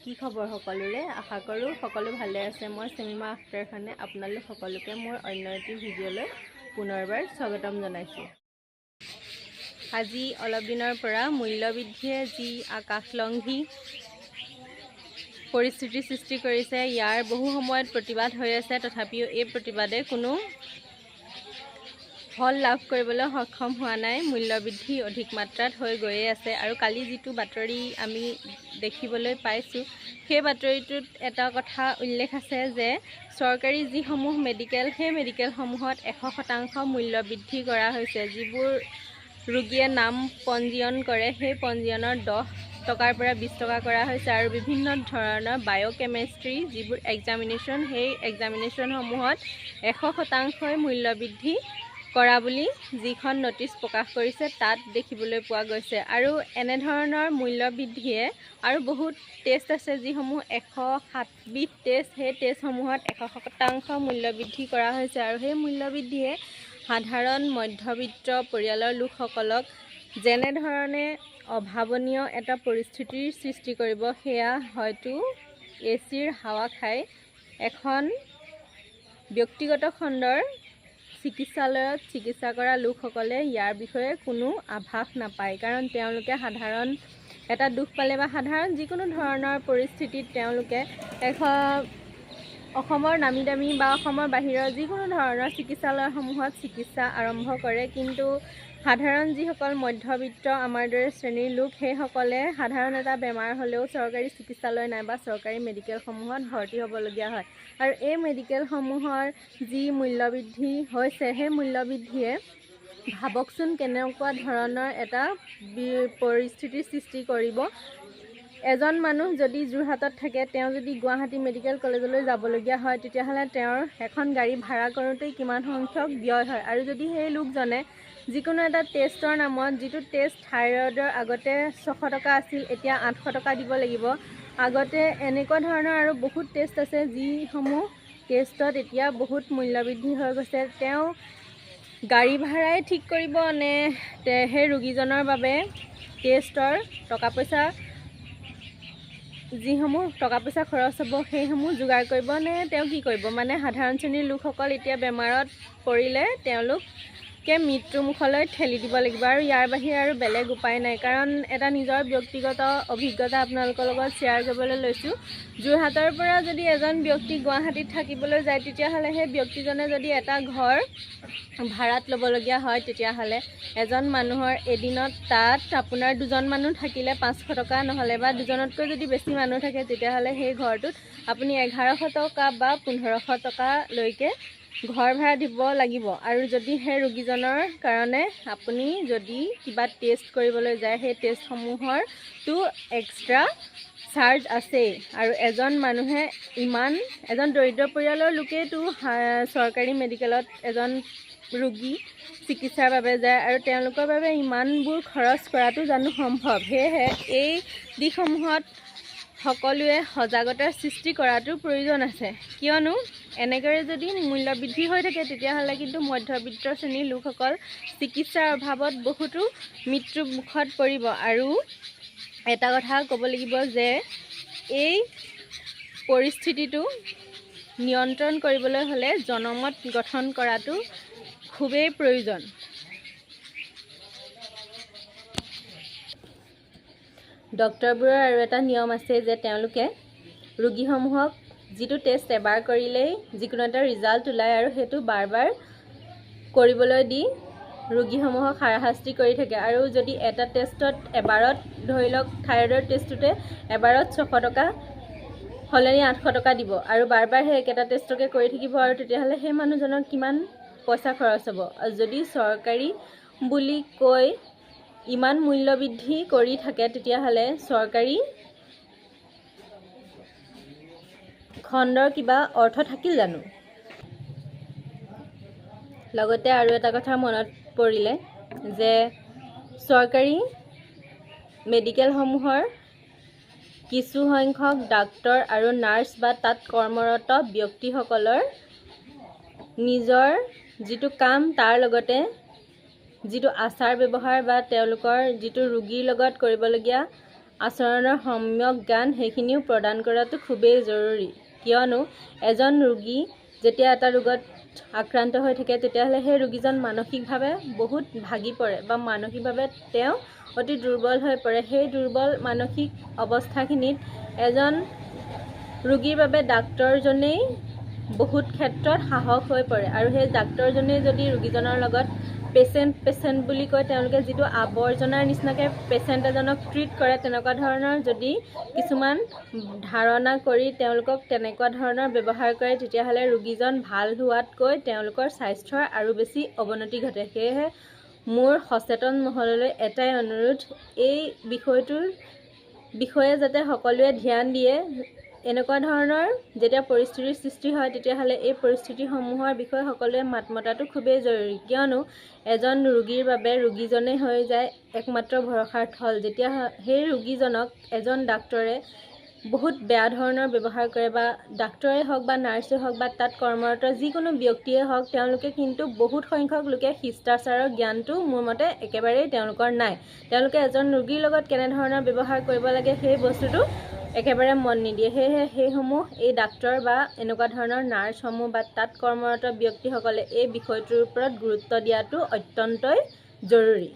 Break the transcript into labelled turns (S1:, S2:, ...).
S1: কি খবৰ সকলোৰে আশা কৰোঁ সকলো ভালে আছে। মই চেমিমা আখতাৰ খানে আপোনালোক সকলোকে মোৰ অন্য এটি ভিডিঅ'লৈ পুনৰবাৰ স্বাগতম জনাইছোঁ। আজি অলপ দিনৰ পৰা মূল্যবৃদ্ধিয়ে যি আকাশলংঘী পৰিস্থিতিৰ সৃষ্টি কৰিছে, ইয়াৰ বহু সময়ত প্ৰতিবাদ হৈ আছে, তথাপিও এই প্ৰতিবাদে কোনো ফল লাভ কৰিবলৈ সক্ষম হোৱা নাই। মূল্যবৃদ্ধি অধিক মাত্ৰাত হৈ গৈয়ে আছে আৰু কালি যিটো বাতৰি আমি দেখিবলৈ পাইছোঁ, সেই বাতৰিটোত এটা কথা উল্লেখ আছে যে চৰকাৰী যিসমূহ মেডিকেল, সেই মেডিকেলসমূহত 100% মূল্য বৃদ্ধি কৰা হৈছে। যিবোৰ ৰোগীয়ে নাম পঞ্জীয়ন কৰে, সেই পঞ্জীয়নৰ 10 টকাৰ পৰা 20 টকা কৰা হৈছে আৰু বিভিন্ন ধৰণৰ বায়'কেমেষ্ট্ৰি যিবোৰ এক্সামিনেশ্যন, সেই এক্সামিনেশ্যনসমূহত 100% মূল্য বৃদ্ধি কৰা বুলি যিখন নটিচ প্ৰকাশ কৰিছে তাত দেখিবলৈ পোৱা গৈছে। আৰু এনেধৰণৰ মূল্য বৃদ্ধিয়ে আৰু বহুত টেষ্ট আছে যিসমূহ 107 টেষ্ট, সেই টেষ্টসমূহত 100% মূল্য বৃদ্ধি কৰা হৈছে আৰু সেই মূল্য বৃদ্ধিয়ে সাধাৰণ মধ্যবিত্ত পৰিয়ালৰ লোকসকলক যেনেধৰণে অভাৱনীয় এটা পৰিস্থিতিৰ সৃষ্টি কৰিব, সেয়া হয়তো এচিৰ হাৱা খাই এখন ব্যক্তিগত খণ্ডৰ চিকিৎসালয়ত চিকিৎসা কৰা লোকসকলে ইয়াৰ বিষয়ে কোনো আভাস নাপায়। কাৰণ তেওঁলোকে সাধাৰণ এটা দুখ পালে বা সাধাৰণ যিকোনো ধৰণৰ পৰিস্থিতিত তেওঁলোকে অসমৰ নামী দামী বা অসমৰ বাহিৰৰ যিকোনো ধৰণৰ চিকিৎসালয়সমূহত চিকিৎসা আৰম্ভ কৰে। কিন্তু সাধাৰণ যিসকল মধ্যবিত্ত আমাৰ দৰে শ্ৰেণীৰ লোক, সেইসকলে সাধাৰণ এটা বেমাৰ হ'লেও চৰকাৰী চিকিৎসালয় নাইবা চৰকাৰী মেডিকেলসমূহত ভৰ্তি হ'বলগীয়া হয়। আৰু এই মেডিকেলসমূহৰ যি মূল্যবৃদ্ধি হৈছে, সেই মূল্যবৃদ্ধিয়ে ভাবকচোন কেনেকুৱা ধৰণৰ এটা পৰিস্থিতিৰ সৃষ্টি কৰিব। এজন মানুহ যদি যোৰহাটত থাকে, তেওঁ যদি গুৱাহাটী মেডিকেল কলেজলৈ যাবলগীয়া হয়, তেতিয়াহ'লে তেওঁৰ এখন গাড়ী ভাড়া কৰোঁতেই কিমান সংখ্যক ব্যয় হয়। আৰু যদি সেই লোকজনে যিকোনো এটা টেষ্টৰ নামত, যিটো টেষ্ট থাইৰয়ডৰ আগতে 600 টকা আছিল, এতিয়া 800 টকা দিব লাগিব। আগতে এনেকুৱা ধৰণৰ আৰু বহুত টেষ্ট আছে যিসমূহ টেষ্টত এতিয়া বহুত মূল্যবৃদ্ধি হৈ গৈছে। তেওঁ গাড়ী ভাড়াই ঠিক কৰিব নে সেই ৰোগীজনৰ বাবে টেষ্টৰ যিসমূহ টকা পইচা খৰচ হ'ব, সেইসমূহ যোগাৰ কৰিব নে তেওঁ কি কৰিব? মানে সাধাৰণ শ্ৰেণীৰ লোকসকল এতিয়া বেমাৰত পৰিলে তেওঁলোকে মৃত্যুমুখলৈ ঠেলি দিব লাগিব আৰু ইয়াৰ বাহিৰে আৰু বেলেগ উপায় নাই। কাৰণ এটা নিজৰ ব্যক্তিগত অভিজ্ঞতা আপোনালোকৰ লগত শ্বেয়াৰ কৰিবলৈ লৈছোঁ। যোৰহাটৰ পৰা যদি এজন ব্যক্তি গুৱাহাটীত থাকিবলৈ যায়, তেতিয়াহ'লে সেই ব্যক্তিজনে যদি এটা ঘৰ ভাড়াত ল'বলগীয়া হয়, তেতিয়াহ'লে এজন মানুহৰ এদিনত তাত আপোনাৰ 2জন মানুহ থাকিলে 500 টকা, নহ'লে বা 2জনতকৈ যদি বেছি মানুহ থাকে, তেতিয়াহ'লে সেই ঘৰটোত আপুনি 1100 টকা বা 1500 টকালৈকে ঘৰ ভাড়া দিব লাগিব। আৰু যদি সেই ৰোগীজনৰ কাৰণে আপুনি যদি কিবা টেষ্ট কৰিবলৈ যায়, সেই টেষ্টসমূহৰতো এক্সট্ৰা চাৰ্জ আছেই। আৰু এজন দৰিদ্ৰ পৰিয়ালৰ লোকেইতো চৰকাৰী মেডিকেলত এজন ৰোগী চিকিৎসাৰ বাবে যায় আৰু তেওঁলোকৰ বাবে ইমানবোৰ খৰচ কৰাটো জানো সম্ভৱ? সেয়েহে এই দিশসমূহত সকলোৱে সজাগতাৰ সৃষ্টি কৰাটো প্ৰয়োজন আছে। কিয়নো এনেদৰে যদি মূল্য বৃদ্ধি হৈ থাকে, তেতিয়াহ'লে কিন্তু মধ্যবিত্ত শ্ৰেণীৰ লোকসকল চিকিৎসাৰ অভাৱত বহুতো মৃত্যুৰ মুখত পৰিব। আৰু এটা কথা ক'ব লাগিব যে এই পৰিস্থিতিটো নিয়ন্ত্ৰণ কৰিবলৈ হ'লে জনমত গঠন কৰাটো খুবেই প্ৰয়োজন। ডক্টৰবোৰৰ আৰু এটা নিয়ম আছে যে তেওঁলোকে ৰোগীসমূহক যিটো টেষ্ট এবাৰ কৰিলেই যিকোনো এটা ৰিজাল্ট ওলায় আৰু সেইটো বাৰ বাৰ কৰিবলৈ দি ৰোগীসমূহক হাৰাশাস্তি কৰি থাকে। আৰু যদি এটা টেষ্টত এবাৰত, ধৰি লওক থাইৰয়ডৰ টেষ্টটোতে এবাৰত 600 টকা হ'লে 800 টকা দিব আৰু বাৰ বাৰ সেই একেটা টেষ্টকে কৰি থাকিব, আৰু তেতিয়াহ'লে সেই মানুহজনৰ কিমান পইচা খৰচ হ'ব? যদি চৰকাৰী বুলি কৈ ইমান মূল্য বৃদ্ধি কৰি থাকে, তেতিয়াহ'লে চৰকাৰী খণ্ডৰ কিবা অৰ্থ থাকিল জানো? লগতে আৰু এটা কথা মনত পৰিলে যে চৰকাৰী মেডিকেলসমূহৰ কিছু সংখ্যক ডাক্তৰ আৰু নাৰ্ছ বা তাত কৰ্মৰত ব্যক্তিসকলৰ নিজৰ যিটো কাম, তাৰ লগতে যিটো আচাৰ ব্যৱহাৰ বা তেওঁলোকৰ যিটো ৰোগীৰ লগত কৰিবলগীয়া আচৰণৰ সম্যক জ্ঞান সেইখিনিও প্ৰদান কৰাটো খুবেই জৰুৰী। কিয়নো এজন ৰোগী যেতিয়া এটা ৰোগত আক্ৰান্ত হৈ থাকে তেতিয়াহ'লে সেই ৰোগীজন মানসিকভাৱে বহুত ভাগি পৰে বা মানসিকভাৱে তেওঁ অতি দুৰ্বল হৈ পৰে। সেই দুৰ্বল মানসিক অৱস্থাখিনিত এজন ৰোগীৰ বাবে ডাক্তৰজনেই বহুত ক্ষেত্ৰত সাহস হৈ পৰে আৰু সেই ডাক্তৰজনেই যদি ৰোগীজনৰ লগত পেচেণ্ট বুলি কয়, তেওঁলোকে যিটো আৱৰ্জনাৰ নিচিনাকৈ পেচেণ্ট এজনক ট্ৰিট কৰে, তেনেকুৱা ধৰণৰ যদি কিছুমান ধাৰণা কৰি তেওঁলোকক তেনেকুৱা ধৰণৰ ব্যৱহাৰ কৰে, তেতিয়াহ'লে ৰোগীজন ভাল হোৱাতকৈ তেওঁলোকৰ স্বাস্থ্যৰ আৰু বেছি অৱনতি ঘটে। সেয়েহে মোৰ সচেতন মহললৈ এটাই অনুৰোধ, এই বিষয়টোৰ বিষয়ে যাতে সকলোৱে ধ্যান দিয়ে। এনেকুৱা ধৰণৰ যেতিয়া পৰিস্থিতিৰ সৃষ্টি হয় তেতিয়াহ'লে এই পৰিস্থিতিসমূহৰ বিষয়ে সকলোৱে মাত মতাটো খুবেই জৰুৰী। কিয়নো এজন ৰোগীৰ বাবে ৰোগীজনেই হৈ যায় একমাত্ৰ ভৰসাৰ থল। যেতিয়া সেই ৰোগীজনক এজন ডাক্তৰে বহুত বেয়া ধৰণৰ ব্যৱহাৰ কৰে বা ডাক্তৰেই হওক বা নাৰ্ছেই হওক বা তাত কৰ্মৰত যিকোনো ব্যক্তিয়ে হওক, তেওঁলোকে কিন্তু বহুত সংখ্যক লোকে শিষ্টাচাৰৰ জ্ঞানটো মোৰ মতে একেবাৰেই তেওঁলোকৰ নাই। তেওঁলোকে এজন ৰোগীৰ লগত কেনেধৰণৰ ব্যৱহাৰ কৰিব লাগে সেই বস্তুটো একেবাৰে মন নিদিয়ে। সেয়েহে সেইসমূহ এই ডাক্তৰ বা এনেকুৱা ধৰণৰ নাৰ্ছসমূহ বা তাত কৰ্মৰত ব্যক্তিসকলে এই বিষয়টোৰ ওপৰত গুৰুত্ব দিয়াটো অত্যন্তই জৰুৰী।